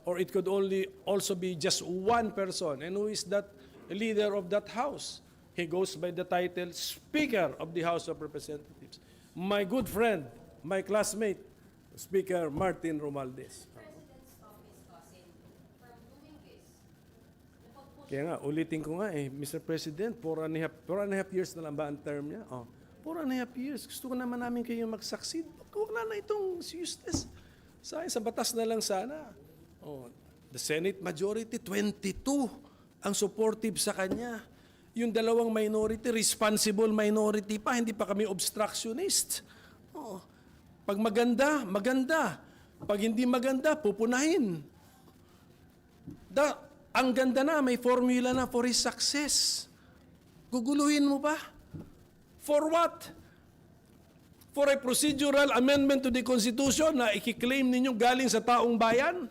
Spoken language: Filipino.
or it could only also be just one person. And who is that leader of that house? He goes by the title Speaker of the House of Representatives. My good friend, my classmate, Speaker Martin Romualdez. President's office cousin from doing this. Kaya nga, ulitin ko nga Mr. President, 4.5 years na lang ba ang term niya? 4.5 years. Gusto ko naman namin kayo mag-succeed. Huwag na itong useless. Sa batas na lang sana. The Senate majority, 22 ang supportive sa kanya. Yung dalawang minority, responsible minority pa, hindi pa kami obstructionist. Pag maganda, maganda. Pag hindi maganda, pupunahin. Ang ganda na, may formula na for his success. Guguluhin mo ba? For what? For a procedural amendment to the Constitution na ikiklaim ninyo galing sa taong bayan?